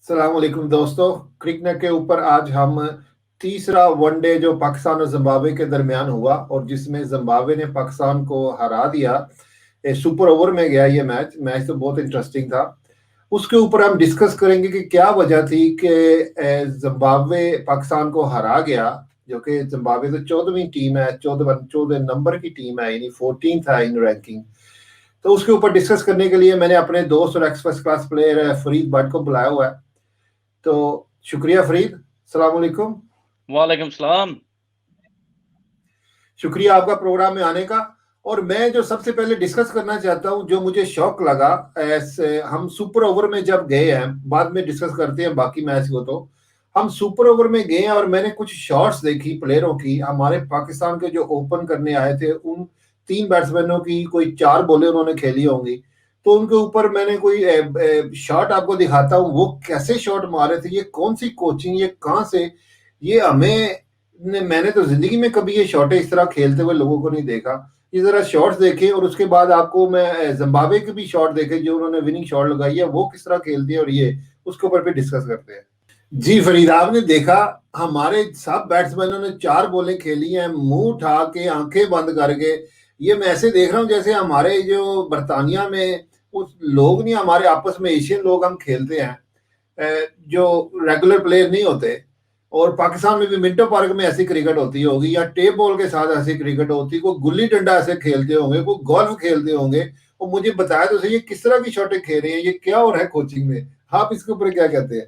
अस्सलाम वालेकुम दोस्तों। क्रिकेट के ऊपर आज हम तीसरा वनडे जो पाकिस्तान और जिम्बाब्वे के दरमियान हुआ और जिसमें जिम्बाब्वे ने पाकिस्तान को हरा दिया, सुपर ओवर में गया ये मैच। मैच तो बहुत इंटरेस्टिंग था। उसके ऊपर हम डिस्कस करेंगे कि क्या वजह थी कि जिम्बाब्वे पाकिस्तान को हरा गया, जो कि जिम्बाब्वे तो 14वीं टीम है, 14 नंबर की टीम है, यानी 14th है इन रैंकिंग। तो उसके ऊपर डिस्कस करने के लिए मैंने अपने दोस्त और x first class player Farid Bhatt को बुलाया हुआ है। तो शुक्रिया फरीद, सलाम अलैकुम। वालेकुम सलाम। शुक्रिया आपका प्रोग्राम में आने का। और मैं जो सबसे पहले डिस्कस करना चाहता हूं, जो मुझे शौक लगा, ऐसे हम सुपर ओवर में जब गए हैं, बाद में डिस्कस करते हैं बाकी मैच को। तो हम सुपर ओवर में गए हैं और मैंने कुछ शॉट्स देखी प्लेयरों की। हमारे पाकिस्तान के जो ओपन करने आए थे, उन तीन बैट्समैनों की कोई चार बॉलें उन्होंने खेली होंगी। तो उनके ऊपर मैंने कोई शॉट आपको दिखाता हूँ, वो कैसे शॉट मारे थे, ये कौन सी कोचिंग, ये कहाँ से, ये हमें मैंने तो जिंदगी में कभी ये शॉट इस तरह खेलते हुए लोगों को नहीं देखा। ये जरा शॉट्स देखे और उसके बाद आपको मैं जिम्बाब्वे के भी शॉट देखे जो उन्होंने विनिंग शॉट लगाई है, वो किस तरह खेलती है, और ये उसके ऊपर भी डिस्कस करते हैं। जी फरीद, आपने देखा हमारे सब बैट्समैनों ने चार बॉलें खेली हैं, मुंह उठा के, आंखें बंद करके। ये मैं ऐसे देख रहा हूँ जैसे हमारे जो बर्तानिया में उस लोग नहीं, हमारे आपस में एशियन लोग हम खेलते हैं, जो रेगुलर प्लेयर नहीं होते। और पाकिस्तान में भी मिंटो पार्क में ऐसी क्रिकेट होती होगी, या टेप बॉल के साथ ऐसी क्रिकेट होती, कोई गुल्ली डंडा ऐसे खेलते होंगे, कोई गोल्फ खेलते होंगे। और मुझे बताया तो सही, ये किस तरह की शॉटें खेल रहे हैं, ये क्या हो रहा है कोचिंग में? आप इसके ऊपर क्या कहते हैं?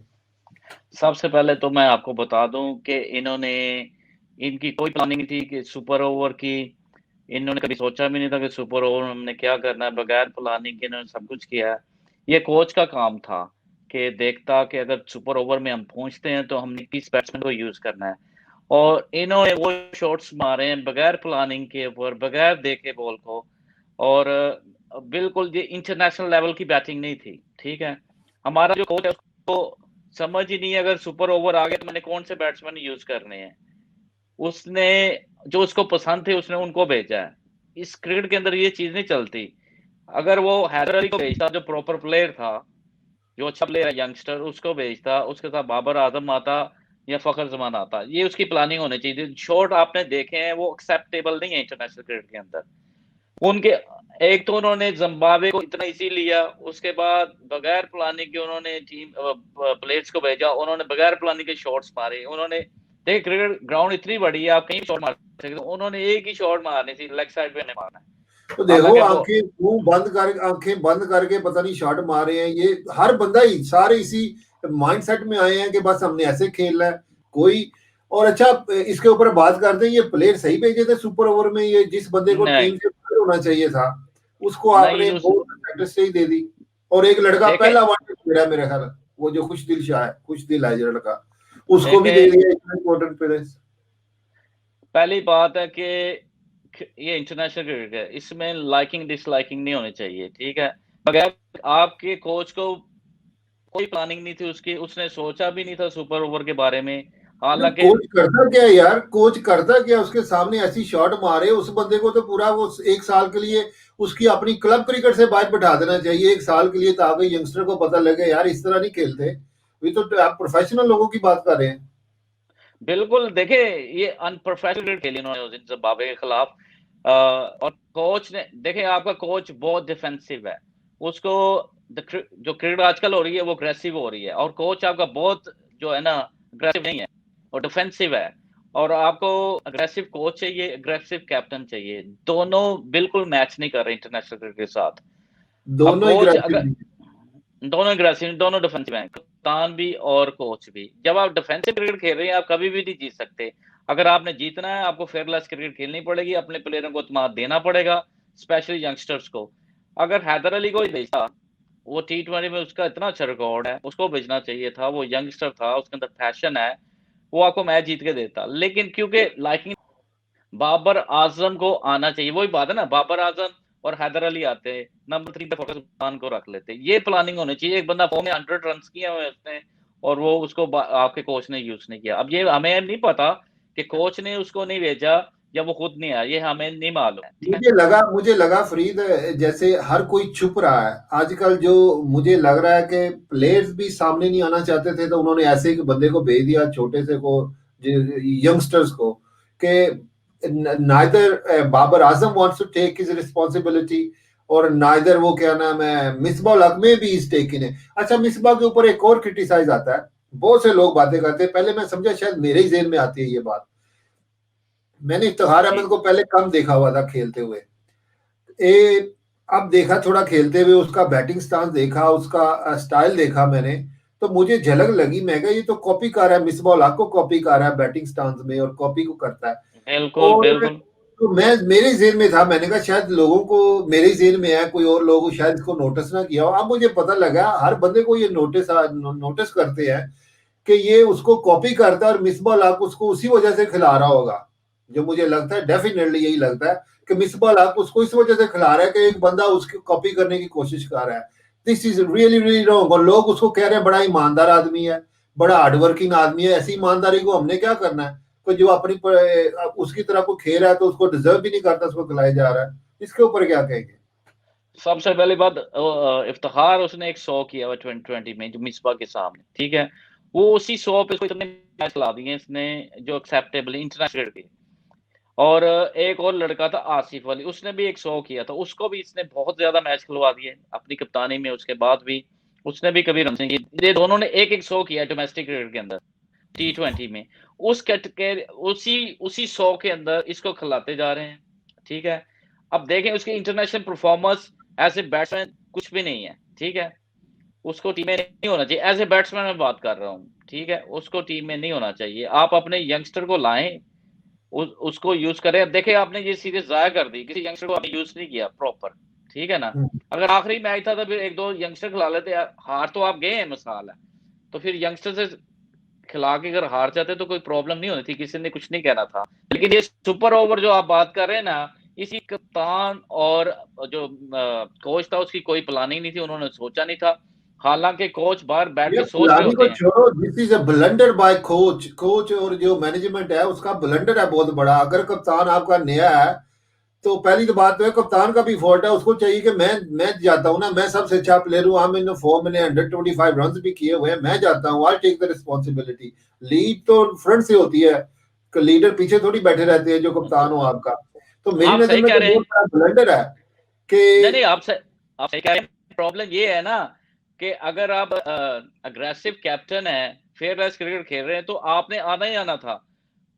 सबसे पहले तो मैं आपको बता दूं कि इनकी कोई प्लानिंग थी कि सुपर ओवर की। इन्होंने कभी सोचा भी नहीं था कि सुपर ओवर में हमने क्या करना है। बगैर प्लानिंग के इन्होंने सब कुछ किया है। ये कोच का काम था कि देखता कि अगर सुपर ओवर में हम पहुंचते हैं तो हमने किस बैट्समैन को यूज करना है। और इन्होंने वो शॉट्स मारे हैं बगैर प्लानिंग के ऊपर, बगैर देखे बॉल को। और बिल्कुल ये इंटरनेशनल लेवल की बैटिंग नहीं थी। ठीक है, हमारा जो कोच है उसको समझ ही नहीं है अगर सुपर ओवर आ गया तो मैंने कौन से बैट्समैन यूज करने हैं। उसने जो उसको पसंद थे उसने उनको भेजा है। इस क्रिकेट के अंदर ये चीज नहीं चलती। अगर वो हैदर अली को भेजता जो प्रॉपर प्लेयर था, जो अच्छा प्लेयर है यंगस्टर, उसको भेजता, उसके साथ बाबर आजम आता या फखर जमान आता। ये उसकी प्लानिंग होनी चाहिए। शॉट आपने देखे हैं वो एक्सेप्टेबल नहीं है इंटरनेशनल क्रिकेट के अंदर। उनके एक तो उन्होंने जिम्बाब्वे को इतना इजी लिया, उसके बाद बगैर प्लानिंग के उन्होंने टीम प्लेयर्स को भेजा, उन्होंने बगैर प्लानिंग के शॉट्स मारे। उन्होंने देखिए क्रिकेट ग्राउंड इतनी बड़ी है, आप कहीं शॉट मार सकते हो। उन्होंने एक ही शॉट मारनी थी, लेग साइड पे नहीं मारना है। तो देखो, हालांकि वो आंखें मुंह बंद कर, आंखें बंद करके पता नहीं शॉट मार रहे हैं। ये हर बंदा ही, सारे इसी माइंडसेट में आए हैं कि बस हमने ऐसे खेलना है। कोई और अच्छा, इसके ऊपर बात करते हैं, ये प्लेयर सही भेजे थे सुपर ओवर में? ये जिस बंदे को नहीं टीम से बाहर होना चाहिए था, उसको नहीं आपने उस बहुत सेंटर स्टेज दे दी। और एक लड़का देखे पहला वन मेरा मेरे ख्याल, वो जो खुश दिल शाह है, खुश दिल है जो लड़का, उसको भी देखे दे दिया इतना इंपॉर्टेंट प्लेयर। पहली बात है कि ये इंटरनेशनल क्रिकेट है, इसमें लाइकिंग डिसलाइकिंग नहीं होनी चाहिए। ठीक है, बगैर आपके कोच को कोई प्लानिंग नहीं थी उसकी, उसने सोचा भी नहीं था सुपर ओवर के बारे में। हालांकि कोच करता क्या है यार, कोच करता क्या? उसके सामने ऐसी शॉट मारे उस बंदे को, तो पूरा वो एक साल के लिए उसकी अपनी क्लब क्रिकेट से बाहर बैठा देना चाहिए एक साल के लिए, ताकि यंगस्टर को पता लगे यार इस तरह नहीं खेलते। ये तो आप प्रोफेशनल लोगों की बात कर रहे हैं। बिल्कुल देखे, ये अनप्रोफेशनल क्रिकेट खेली उन्होंने उस दिन जिम्बाब्वे के खिलाफ। और कोच ने देखे, आपका कोच बहुत डिफेंसिव है। उसको जो क्रिकेट आजकल हो रही है वो अग्रेसिव हो रही है, और कोच आपका बहुत जो है ना अग्रेसिव नहीं है, और डिफेंसिव है। और आपको अग्रेसिव कोच चाहिए, अग्रेसिव कैप्टन चाहिए। दोनों बिल्कुल मैच नहीं कर रहे इंटरनेशनल क्रिकेट के साथ। अब दोनों ही कोच अगर ग्रेजुएट। दोनों अग्रेसिव, दोनों डिफेंसिव हैं, कप्तान भी और कोच भी। जब आप डिफेंसिव क्रिकेट खेल रहे हैं आप कभी भी नहीं जीत सकते। अगर आपने जीतना है आपको फेयरलेस क्रिकेट खेलनी पड़ेगी, अपने प्लेयरों को इत्मीनान देना पड़ेगा, स्पेशली यंगस्टर्स को। अगर हैदर अली को ही भेजा, वो T20 में उसका इतना अच्छा रिकॉर्ड है, उसको भेजना चाहिए था। वो यंगस्टर था, उसके अंदर पैशन है, वो आपको मैच जीत के देता। लेकिन क्योंकि लाइकिंग बाबर आजम को आना चाहिए, वही बात है ना, बाबर आजम और हैदर अली आते, नंबर 3 पे फखर सुल्तान को रख लेते। ये प्लानिंग होनी चाहिए। एक बंदा फॉर्म में 100 रन किए हुए उसने, और वो उसको आपके कोच ने यूज नहीं किया। अब ये हमें नहीं पता कि कोच ने उसको नहीं भेजा या वो खुद नहीं आया, ये हमें नहीं मालूम है, ठीक है। मुझे लगा फरीद, जैसे हर कोई छुप रहा है आजकल। जो मुझे लग रहा है कि प्लेयर्स भी सामने नहीं आना चाहते थे, तो उन्होंने ऐसे एक बंदे को भेज दिया, छोटे से को, यंगस्टर्स को, कि neither Babar Azam wants to take his responsibility, और नाइदर वो क्या नाम है, मिसबा उल हक में भी इज टेकिंग है। अच्छा, मिसबा के ऊपर एक और क्रिटिसाइज आता है, बहुत से लोग बातें करते हैं, पहले मैं समझा शायद मेरे ही जेहन में आती है ये बात। मैंने इफ्तिखार जी अहमद को पहले कम देखा हुआ था खेलते हुए, ए अब देखा थोड़ा खेलते हुए, उसका बैटिंग स्टांस देखा, उसका स्टाइल देखा मैंने, तो मुझे झलक लगी। मैं कहा ये तो कॉपी कर रहा है, मिसबा उल हक को कॉपी कर रहा है बैटिंग स्टांस में, और कॉपी को करता है। बिल्कुल और बिल्कुल। तो मैं, मेरे जेहन में था, मैंने कहा शायद लोगों को मेरे जेहन में है, कोई और लोग शायद इसको नोटिस ना किया हो। अब मुझे पता लगा हर बंदे को ये नोटिस करते हैं कि ये उसको कॉपी करता है, और मिसबा उल हक उसको उसी वजह से खिला रहा होगा। जो मुझे लगता है, डेफिनेटली यही लगता है कि मिसबा उल हक उसको इस वजह से खिला रहा है कि एक बंदा उसकी कॉपी करने की कोशिश कर रहा है। This is really really wrong. और लोग उसको कह रहे हैं बड़ा ईमानदार आदमी है, बड़ा हार्डवर्किंग आदमी है। ऐसी ईमानदारी को हमने क्या करना है? कोई जो अपनी उसकी तरह को खेल रहा है, तो उसको डिजर्व भी नहीं करता, उसको खिलाया जा रहा है। इसके ऊपर क्या कहेंगे? सबसे पहली बात, इफ्तिखार उसने एक 100 किया हुआ 2020 में, जो मिसबा के सामने, ठीक है। वो उसी 100 पे उसको इतने मैच खिला दिए इसने जो एक्सेप्टेबल इंटरनेशनल के। और एक और लड़का था आसिफ अली, उसने भी एक 100 किया था, उसको भी इसने बहुत ज्यादा मैच खिलवा दिए अपनी कप्तानी में। उसके बाद भी उसने भी कभी रन नहीं किए। ये दोनों ने एक एक 100 किया डोमेस्टिक क्रिकेट के अंदर, T20 में। उस कैटेगरी, उसी उसी 100 के अंदर इसको खिलाते जा रहे हैं, ठीक है। अब देखें उसकी international performance as a batsman कुछ भी नहीं है, ठीक है। उसको टीम में नहीं होना चाहिए, एज ए बैट्समैन मैं बात कर रहा हूँ, ठीक है। उसको टीम में नहीं होना चाहिए। आप अपने यंगस्टर को लाएं, उसको यूज करें। देखिए आपने ये सीरीज जाया कर दी, किसी यंगस्टर को आपने यूज नहीं किया प्रॉपर, ठीक है ना। अगर आखिरी मैच था तो फिर एक दो यंगस्टर खिला लेते। हार तो आप गए हैं, मिसाल है, तो फिर यंगस्टर से खिला के अगर हार जाते तो कोई प्रॉब्लम नहीं होती थी, किसी ने कुछ नहीं कहना था। लेकिन ये सुपर ओवर जो आप बात कर रहे हैं ना, इसी कप्तान और जो कोच था उसकी कोई प्लानिंग नहीं थी, उन्होंने सोचा नहीं था। हालांकि कोच बाहर बैठ ये के सोच रहे फुलानी होते को हैं। छोड़ो, this is a blunder by coach और जो मैनेजमेंट है उसका ब्लंडर है बहुत बड़ा। अगर कप्तान आपका नया है, तो पहली तो बात तो है कप्तान का भी फॉल्ट है। उसको चाहिए कि मैं जाता हूं ना, मैं सबसे अच्छा प्लेयर हूं, हम इन फॉर्म मैंने 125 रन भी किए हुए हैं, मैं जाता हूं, I take the responsibility. Lead तो फ्रंट से होती है, लीडर पीछे थोड़ी बैठे रहते हैं जो कप्तान हो आपका। तो मेरी आप नजर सही में कह तो रहे बहुत हैं। बड़ा ब्लंडर है नहीं नहीं, कि आप सही कह रहे हैं। प्रॉब्लम ये है ना कि अगर आप अग्रेसिव कैप्टन है, फेयरलेस क्रिकेट खेल रहे हैं, तो आपने आना ही आना था।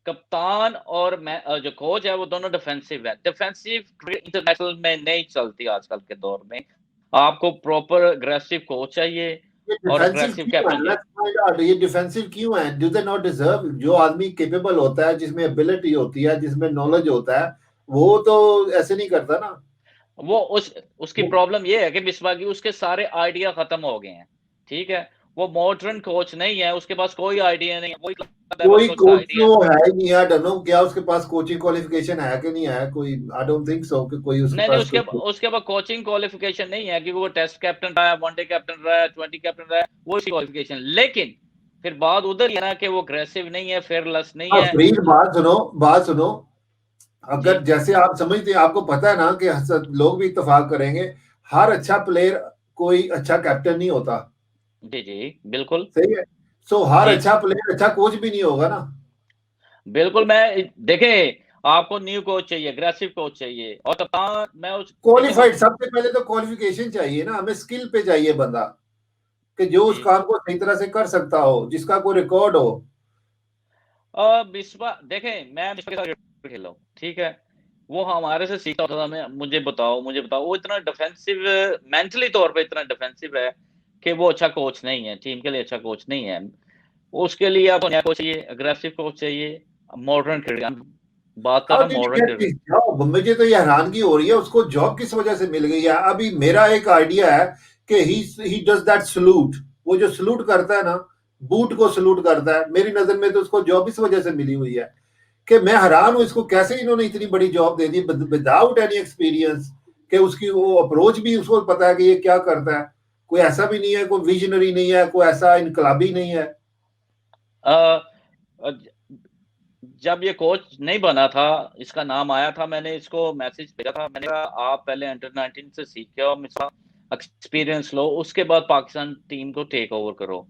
कप्तान और मैं जो कोच है वो दोनों डिफेंसिव है। डिफेंसिव इंटरनेशनल में नहीं चलती आजकल के दौर में। आपको प्रॉपर अग्रेसिव कोच चाहिए ये और डिफेंसिव अग्रेसिव क्यों है? कैप्टन चाहिए। लेट्स फाइंड आउट, ये डिफेंसिव क्यों है? Do they not deserve? जो आदमी केपेबल होता है, जिसमें एबिलिटी होती है, जिसमें नॉलेज होता है, वो तो ऐसे नहीं करता ना। वो उसकी प्रॉब्लम ये है कि मिसबा की उसके सारे आइडिया खत्म हो गए हैं, ठीक है। वो मॉडर्न कोच नहीं है, उसके पास कोई आइडिया नहीं है, वही लेवल कोई का उसका कोच आइडिया तो है। है ही नहीं। आई डोंट नो क्या उसके पास कोचिंग क्वालिफिकेशन है कि नहीं है कोई। आई डोंट थिंक सो कि कोई उसके नहीं नहीं, पास कोई। उसके बाद कोचिंग क्वालिफिकेशन नहीं है, क्योंकि वो टेस्ट कैप्टन रहा है, वनडे कैप्टन रहा है, 20 कैप्टन रहा है, वो इसकी क्वालिफिकेशन। लेकिन फिर बात उधर ही है ना कि वो अग्रेसिव नहीं है, फेयरलेस नहीं हाँ है। फरीद, बात सुनो। जी अगर जैसे आप समझते हैं, आपको पता है ना कि लोग भी इत्तेफाक करेंगे, हर अच्छा प्लेयर कोई अच्छा कैप्टन नहीं होता। जी जी, बिल्कुल। सही है। सो हर जी अच्छा प्लेयर अच्छा कोच भी नहीं होगा ना। बिल्कुल। मैं देखें, आपको न्यू कोच चाहिए, अग्रेसिव कोच चाहिए, और कप्तान मैं उस देखें क्वालिफाइड, सबसे पहले तो क्वालिफिकेशन चाहिए ना, हमें स्किल पे चाहिए बंदा कि जो उस जी। काम को सही तरह से कर सकता हो, जिसका कोई रिकॉर्ड हो। बिस्वा देखें, मैं बिस्वा के साथ क्रिकेट खेला हूँ, ठीक है। वो हमारे से सीखता होता था। मैं मुझे बताओ, वो इतना डिफेंसिव, मेंटली तौर पे इतना डिफेंसिव है कि वो अच्छा कोच नहीं है, टीम के लिए अच्छा कोच नहीं है। उसके लिए आपको नया कोच चाहिए, अग्रेसिव कोच चाहिए, मॉडर्न क्रिकेट बात कर हाउ रहा हूँ, did he modern get this cricket. Job? मुझे तो ये हैरानगी हो रही है, उसको जॉब किस वजह से मिल गई है? अभी मेरा एक आइडिया है कि ही डज दैट सलूट, वो जो सलूट करता है ना, बूट को सलूट करता है, मेरी नजर में तो उसको जॉब इस वजह से मिली हुई है कि मैं हैरान हूं इसको कैसे इन्होंने इतनी बड़ी जॉब दे दी विदाउट एनी एक्सपीरियंस। कि उसकी वो अप्रोच भी उसको पता है कि ये क्या करता है। कोई ऐसा भी नहीं है, कोई विजनरी नहीं है, कोई ऐसा इनकलाबी नहीं है। अ, जब ये कोच नहीं बना था, इसका नाम आया था, मैंने इसको मैसेज भेजा था, मैंने कहा आप पहले अंडर 19 से सीख के आओ, मिसबा एक्सपीरियंस लो, उसके बाद पाकिस्तान टीम को टेक ओवर करो।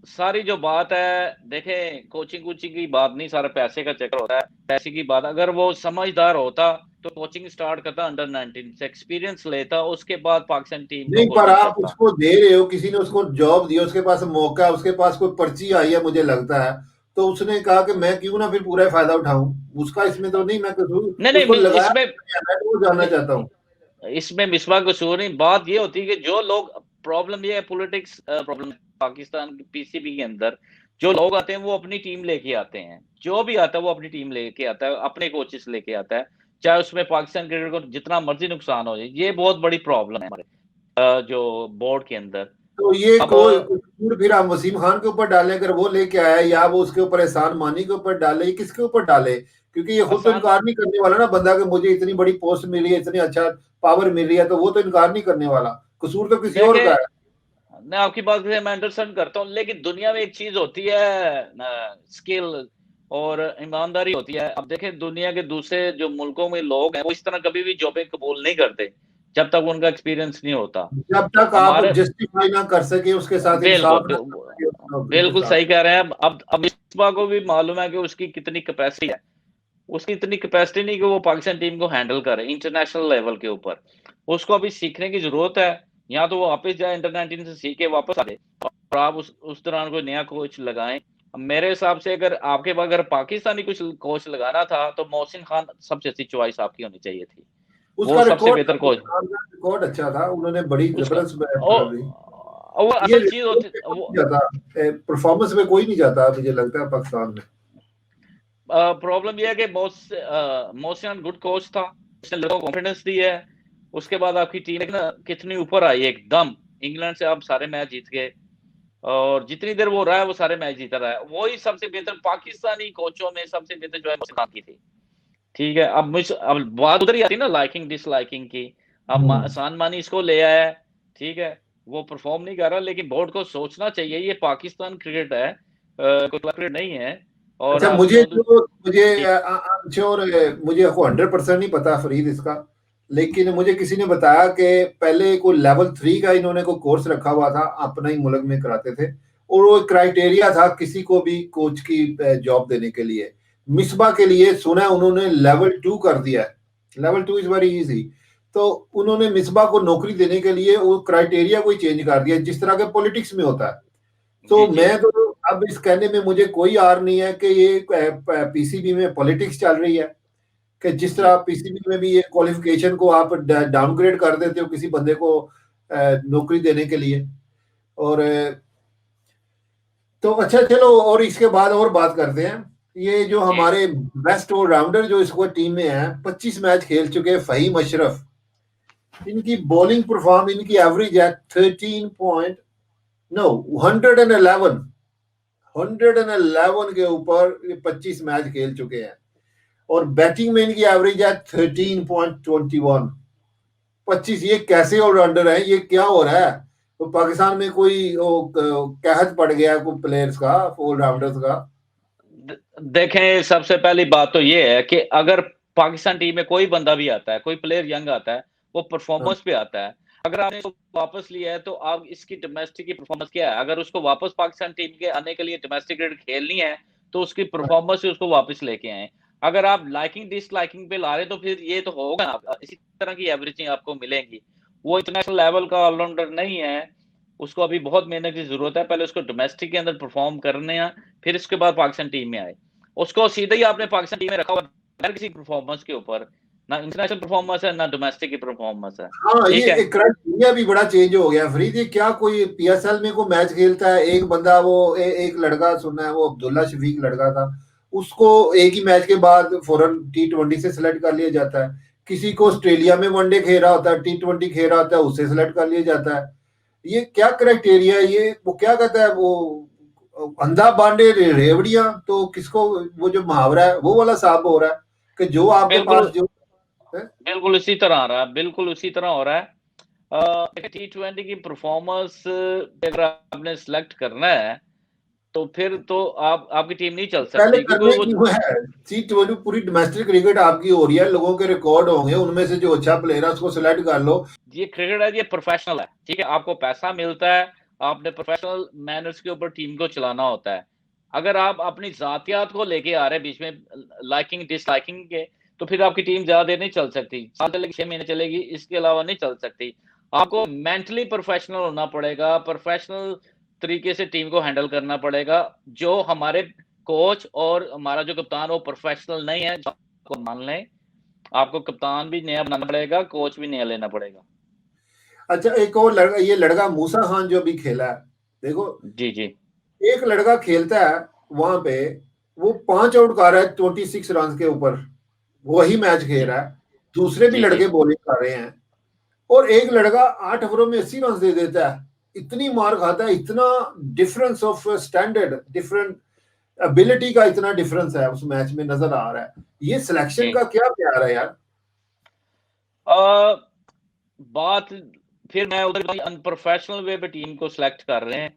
सारी जो बात है, देखें कोचिंग वोचिंग की बात नहीं, सारा पैसे का चक्कर होता है, पैसे की बात। अगर वो समझदार होता तो कोचिंग स्टार्ट करता अंडर 19 से, एक्सपीरियंस लेता, उसके बाद पाकिस्तान टीम को नहीं, पर कोचिंग आप करता। उसको दे रहे हो, किसी ने उसको जॉब दी, उसके पास मौका है, उसके पास कोई पर्ची आई है मुझे लगता है, तो उसने कहा कि मैं क्यों ना फिर पूरा फायदा उठाऊं। उसका इसमें तो नहीं, मैं कसूर नहीं नहीं उसको लगाया, इसमें मैं तो वो जानना चाहता हूँ। इसमें मिसबा कसूर नहीं, बात ये होती है कि जो लोग, प्रॉब्लम ये है, पॉलिटिक्स प्रॉब्लम पाकिस्तान की पीसीबी के अंदर, जो लोग आते हैं वो अपनी टीम लेके आते हैं, जो भी आता है वो अपनी टीम लेके आता है, अपने कोचेस लेके आता है, चाहे उसमें पाकिस्तान क्रिकेट को जितना मर्जी नुकसान हो जाए। ये बहुत बड़ी प्रॉब्लम है हमारे जो बोर्ड के अंदर। तो ये अब कोई कसूर फिर हम वसीम खान के ऊपर डालें अगर वो लेके आया, या वो उसके ऊपर एहसान मानी के ऊपर डाले, ये किसके ऊपर डाले? क्योंकि ये खुद तो आसान इनकार नहीं करने वाला ना बंदा कि मुझे इतनी बड़ी पोस्ट मिली है, इतनी अच्छा पावर मिल रही है, तो वो तो इनकार नहीं करने वाला। कसूर तो किसी और देखे, का है। मैं आपकी बात से मैं अंडरस्टैंड करता हूँ, लेकिन दुनिया में एक चीज होती है, स्किल और ईमानदारी होती है। अब देखें दुनिया के दूसरे जो मुल्कों में लोग हैं, वो इस तरह कभी भी जॉबें कबूल नहीं करते जब तक उनका एक्सपीरियंस नहीं होता। जब तक आप हमारे जस्टिफाई ना कर सके, उसके साथ बिल्कुल इंसाफ ना कर सके उस नौकरी के बिल्कुल साथ। सही कह रहे हैं। अब मिसबा को भी मालूम है कि उसकी कितनी कैपेसिटी है, उसकी इतनी कैपेसिटी नहीं कि वो पाकिस्तान टीम को हैंडल करे इंटरनेशनल लेवल के ऊपर। उसको अभी सीखने की जरूरत है, या तो वो वापस जाए अंडर 19 से सीख के वापस आ जाए, और आप उस दौरान कोई नया कोच लगाएं। मेरे हिसाब से अगर आपके पास अगर पाकिस्तानी कुछ कोच लगाना था तो मोहसिन खान सबसे अच्छी चॉइस आपकी होनी चाहिए थी, वो उसका सबसे रिकॉर्ड बेहतर कोच। रिकॉर्ड अच्छा था, उन्होंने बड़ी उसका जबरदस्त ओ, दी। वो ये असल चीज होती वो जाता परफॉर्मेंस में कोई नहीं जाता मुझे लगता है पाकिस्तान में। प्रॉब्लम ये है कि मोहसिन गुड कोच था, उसने लोगों को कॉन्फिडेंस दी है। उसके बाद आपकी टीम ना कितनी ऊपर आई एकदम, इंग्लैंड से आप सारे मैच जीत गए, और जितनी देर वो रहा है वो सारे मैच जीता रहा है। वही सबसे बेहतर पाकिस्तानी कोचों में सबसे बेहतर जो है मोहसिन खान की थी। ठीक है, अब बात उधर ही आती है ना, लाइकिंग डिसलाइकिंग की। अब आसान मानी इसको ले आया है, ठीक है, वो परफॉर्म नहीं कर रहा, लेकिन बोर्ड को सोचना चाहिए ये पाकिस्तान क्रिकेट है, कोई क्लब क्रिकेट नहीं है। और अच्छा, आप मुझे जो जो मुझे श्योर, मुझे 100% नहीं पता फरीद इसका, लेकिन मुझे किसी ने बताया कि पहले कोई लेवल 3 का इन्होंने कोई कोर्स रखा हुआ था, अपना ही मुल्क में कराते थे, और वो क्राइटेरिया था किसी को भी कोच की जॉब देने के लिए। मिसबा के लिए सुना है उन्होंने लेवल 2 कर दिया है। Level 2 is very easy. तो उन्होंने मिसबा को नौकरी देने के लिए वो क्राइटेरिया कोई चेंज कर दिया, जिस तरह के पॉलिटिक्स में होता है। जी तो जी मैं तो अब इस कहने में मुझे कोई आर नहीं है कि ये पीसीबी में पॉलिटिक्स चल रही है, कि जिस जी तरह पीसीबी में भी ये क्वालिफिकेशन को आप डाउनग्रेड कर देते हो किसी बंदे को नौकरी देने के लिए। और तो अच्छा चलो, और इसके बाद और बात करते हैं। ये जो जी हमारे बेस्ट ऑलराउंडर जो इसको टीम में है, 25 मैच खेल चुके हैं, फहीम अशरफ, इनकी बॉलिंग परफॉर्म, इनकी एवरेज है 13 पॉइंट, नो 111, 111 के ऊपर ये 25 मैच खेल चुके हैं, और बैटिंग में इनकी एवरेज है 13.21। 25, ये कैसे ऑलराउंडर है? ये क्या हो रहा है? तो पाकिस्तान में कोई कहत पड़ गया कोई प्लेयर्स का, ऑलराउंडर्स का? देखें, सबसे पहली बात तो ये है कि अगर पाकिस्तान टीम में कोई बंदा भी आता है, कोई प्लेयर यंग आता है, वो हाँ, परफॉर्मेंस पे आता है। अगर आपने इसको वापस लिया है तो आप इसकी डोमेस्टिक की परफॉर्मेंस क्या है? अगर उसको वापस पाकिस्तान टीम के आने के लिए डोमेस्टिक क्रिकेट खेलनी है तो उसकी परफॉर्मेंस से उसको वापस लेके आए। अगर आप लाइकिंग डिसलाइकिंग पे ला रहे तो फिर ये तो होगा, इसी तरह की एवरेजिंग आपको मिलेंगी। वो इंटरनेशनल लेवल का ऑलराउंडर नहीं है, उसको अभी बहुत मेहनत की जरूरत है। पहले उसको डोमेस्टिक के अंदर परफॉर्म करने हैं, फिर इसके बाद पाकिस्तान टीम में आए। उसको सीधे ही आपने पाकिस्तान टीम में रखा हुआ बगैर किसी परफॉर्मेंस के ऊपर, ना इंटरनेशनल परफॉर्मेंस है ना डोमेस्टिक की परफॉर्मेंस है। हाँ, ठीक है, ये क्राइटेरिया भी बड़ा चेंज हो गया फरीद। ये क्या कोई पीएसएल में कोई मैच खेलता है एक बंदा, वो एक लड़का सुना है, वो अब्दुल्ला शफीक लड़का था, उसको एक ही मैच के बाद फौरन T20 से सिलेक्ट कर लिया जाता है। किसी को ऑस्ट्रेलिया में वनडे खेल रहा होता है, T20 खेल रहा होता है, उससे सिलेक्ट कर लिया जाता है। ये क्या क्राइटेरिया है? ये वो क्या कहता है वो, अंधा बांडे रेवड़िया, तो किसको, वो जो मुहावरा है वो वाला साहब हो रहा है कि जो आपके बिल्कुल पास जो है। बिल्कुल इसी तरह आ रहा है, बिल्कुल उसी तरह हो रहा है। T20 की परफॉर्मेंस अगर आपने सिलेक्ट करना है तो फिर तो आपकी टीम नहीं चल पहले सकती, क्योंकि करने वो क्यों है? T20 पूरी डोमेस्टिक क्रिकेट आपकी हो रही है, लोगों के रिकॉर्ड होंगे, उनमें से जो अच्छा प्लेयर है उसको सिलेक्ट कर लो। ये क्रिकेट है, ये प्रोफेशनल है, ठीक है? आपको पैसा मिलता है, आपने प्रोफेशनल मैनर्स के ऊपर टीम को चलाना होता है। अगर आप अपनी ज़ातियात को लेके आ रहे हैं बीच में लाइकिंग डिसलाइकिंग के, तो फिर आपकी टीम ज़्यादा देर नहीं चल सकती। साल चलेगी, 6 महीने चलेगी, इसके अलावा नहीं चल सकती। आपको मेंटली प्रोफेशनल होना पड़ेगा, प्रोफेशनल तरीके से टीम को हैंडल करना पड़ेगा। जो हमारे कोच और हमारा जो कप्तान वो प्रोफेशनल नहीं है, आपको मान लें। आपको कप्तान भी नया बनाना पड़ेगा, कोच भी नया लेना पड़ेगा। अच्छा, एक और लड़का, ये लड़का मूसा खान जो अभी खेला है, देखो जी, जी। एक लड़का खेलता है वहां पे, वो 5 आउट कर रहा है 26 रन के ऊपर, वही मैच खेल जी। रहा है, दूसरे भी जी, जी। लड़के बॉलिंग कर रहे हैं, और एक लड़का 8 ओवरों में 80 रन दे देता है, इतनी मार खाता है, इतना difference of standard, different ability का इतना डिफरेंस है उस मैच में नजर आ रहा है। ये सिलेक्शन जी। का क्या प्यार है यार? अ, बात फिर मैं उधर अनप्रोफेशनल वे पे टीम को सिलेक्ट कर रहे हैं,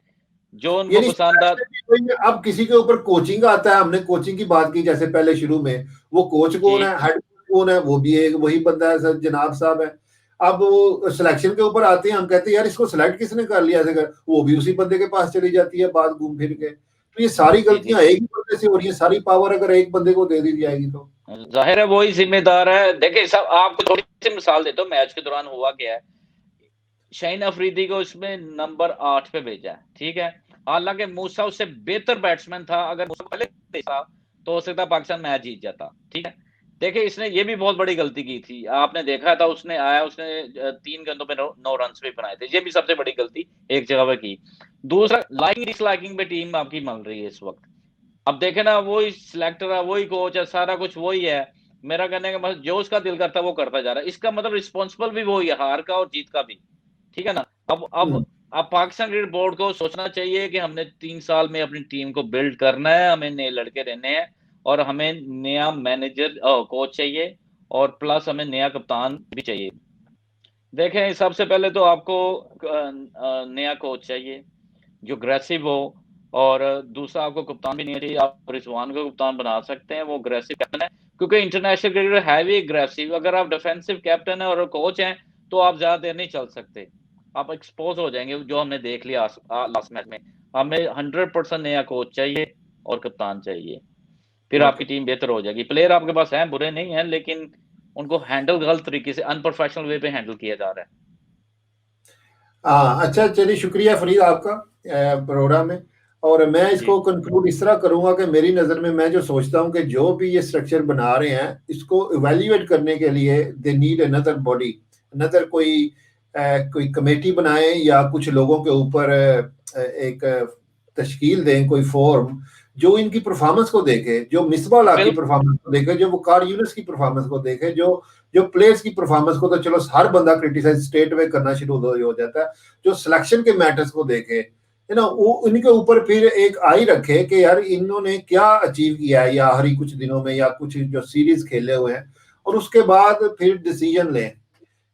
जो उनको यानी पसंद आ। अब किसी के ऊपर कोचिंग आता है, हमने कोचिंग की बात की जैसे पहले शुरू में, वो कोच कौन जी, है, हेड कौन है, वो भी एक वही बंदा है, सर जनाब साहब है। अब वो सिलेक्शन के ऊपर आते हैं, हम कहते हैं यार इसको सिलेक्ट किसने कर लिया, ऐसे कर, वो भी उसी बंदे के पास चली जाती है बात घूम फिर के। तो ये सारी जी, जी। गलतियां एक ही बंदे से हो रही है, सारी पावर अगर एक बंदे को दे दी जाएगी तो। ज़ाहिर है वही ज़िम्मेदार है। देखिए सब आपको थोड़ी-सी मिसाल देता हूँ मैच के दौरान हुआ क्या है। शाहीन अफरीदी को इसमें नंबर 8 पे भेजा है, ठीक है? हालाँकि मूसा उससे बेहतर बैट्समैन था, अगर मूसा पहले भेजा तो हो सकता है पाकिस्तान मैच जीत जाता, ठीक है? देखिए इसने ये भी बहुत बड़ी गलती की थी। आपने देखा था उसने आया, उसने 3 गेंदों पे 9 रन्स भी बनाए थे। ये भी सबसे बड़ी गलती एक जगह पे की। दूसरा लाइकिंग डिसलाइकिंग पे टीम आपकी मल रही है इस वक़्त। अब देखे ना वही सिलेक्टर है, वही कोच है, सारा कुछ वही है। मेरा कहने का मतलब जो उसका दिल करता है वो करता जा रहा है। इसका मतलब रिस्पॉन्सिबल भी वही है, हार का और जीत का भी। ठीक है ना? अब अब हम्म। अब पाकिस्तान क्रिकेट बोर्ड को सोचना चाहिए कि हमने 3 साल में अपनी टीम को बिल्ड करना है, हमें नए लड़के लेने हैं और हमें नया मैनेजर कोच चाहिए और प्लस हमें नया कप्तान भी चाहिए। देखें सबसे पहले तो आपको नया कोच चाहिए, जो अग्रेसिव हो और दूसरा आपको कप्तान भी नहीं चाहिए। आप रिजवान को कप्तान बना सकते हैं, वो अग्रेसिव कैप्टन है, क्योंकि इंटरनेशनल क्रिकेट है भी अग्रेसिव। अगर आप डिफेंसिव कैप्टन है और कोच हैं, तो आप ज़्यादा देर नहीं चल सकते। आप एक्सपोज़ हो जाएँगे, जो हमने देख लिया लास्ट मैच में। हमें 100% नया कोच चाहिए और कप्तान चाहिए, फिर ओके। आपकी टीम बेहतर हो जाएगी। प्लेयर आपके पास हैं, बुरे नहीं हैं, लेकिन उनको हैंडल गलत तरीके से अनप्रोफेशनल वे पे हैंडल किया जा रहा है। हाँ अच्छा, चलिए शुक्रिया फरीद आपका प्रोग्राम में। और मैं जी, इसको कंक्लूड इस तरह करूंगा कि मेरी नज़र में मैं जो सोचता हूँ कि जो भी ये स्ट्रक्चर बना रहे हैं, इसको इवेल्युएट करने के लिए they need another body, another कोई कमेटी बनाए या कुछ लोगों के ऊपर एक तश्कील दें, कोई फॉर्म जो इनकी परफॉर्मेंस को देखे, जो मिसबाला की बिल परफॉर्मेंस को देखे, जो वकार यूनुस की परफॉर्मेंस को देखे, जो प्लेयर्स की परफॉर्मेंस को तो चलो हर बंदा क्रिटिसाइज स्टेट में करना शुरू हो जाता है, जो सिलेक्शन के मैटर्स को देखे, है ना, वो उनके ऊपर फिर एक आई रखे कि यार इन्होंने क्या अचीव किया है या आखिरी कुछ दिनों में या कुछ जो सीरीज खेले हुए हैं, और उसके बाद फिर डिसीजन लें।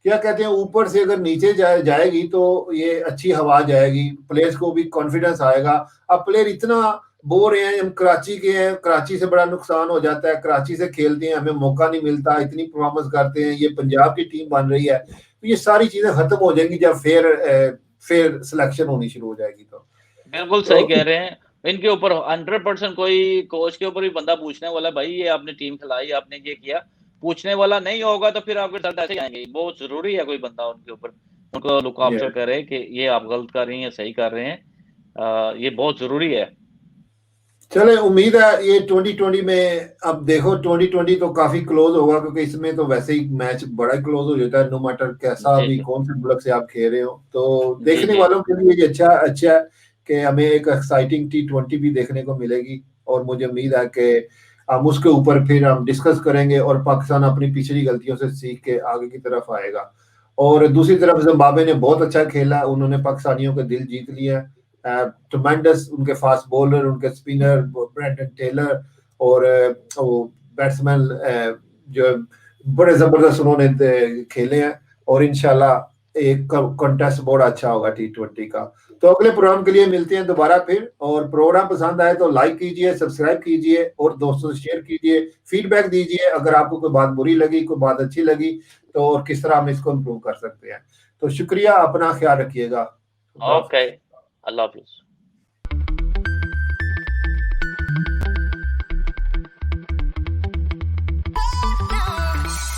क्या कहते हैं, ऊपर से अगर नीचे जाएगी तो ये अच्छी हवा जाएगी, प्लेयर्स को भी कॉन्फिडेंस आएगा। अब प्लेयर इतना बोर हैं, हम कराची के हैं, कराची से बड़ा नुकसान हो जाता है, कराची से खेलते हैं, हमें मौका नहीं मिलता, इतनी परफॉर्मेंस करते हैं, ये पंजाब की टीम बन रही है, तो ये सारी चीजें खत्म हो जाएंगी जब फेयर सिलेक्शन होनी शुरू हो जाएगी बिल्कुल सही तो कह रहे हैं। इनके ऊपर 100% कोई कोच के ऊपर भी बंदा पूछने वाला, भाई ये आपने टीम खिलाई, आपने ये किया, पूछने वाला नहीं होगा तो फिर आपके साथ ऐसे ही आएंगे। बहुत जरूरी है कोई बंदा उनके ऊपर, उनको लुक आफ्टर ये करे कि ये आप गलत कर रही हैं, सही कर रहे हैं। ये बहुत जरूरी है। चले, उम्मीद है ये 2020 में, अब देखो 2020 तो काफी क्लोज होगा, क्योंकि इसमें तो वैसे ही मैच बड़ा क्लोज हो जाता है, नो मैटर कैसा जी, भी जी। कौन से मुल्क से आप खेल रहे हो, तो जी, देखने जी। वालों के लिए ये अच्छा अच्छा है कि हमें एक एक्साइटिंग T20 भी देखने को मिलेगी, और मुझे उम्मीद है कि हम उसके ऊपर फिर हम डिस्कस करेंगे और पाकिस्तान अपनी पिछली गलतियों से सीख के आगे की तरफ आएगा। और दूसरी तरफ जिम्बाब्वे ने बहुत अच्छा खेला, उन्होंने पाकिस्तानियों के दिल जीत लिया, ट्रमेंडस उनके फास्ट बॉलर, उनके स्पिनर ब्रेंडन टेलर, और वो बैट्समैन जो बड़े जबरदस्त उन्होंने खेले हैं, और इंशाल्लाह एक कॉन्टेस्ट बहुत अच्छा होगा T20 का। तो अगले प्रोग्राम के लिए मिलते हैं दोबारा फिर, और प्रोग्राम पसंद आए तो लाइक कीजिए, सब्सक्राइब कीजिए और दोस्तों से शेयर कीजिए, फीडबैक दीजिए अगर आपको कोई बात बुरी लगी, कोई बात अच्छी लगी, तो और किस तरह हम इसको इम्प्रूव कर सकते हैं। तो शुक्रिया, अपना ख्याल रखिएगा। ओके, अल्लाह हाफिज।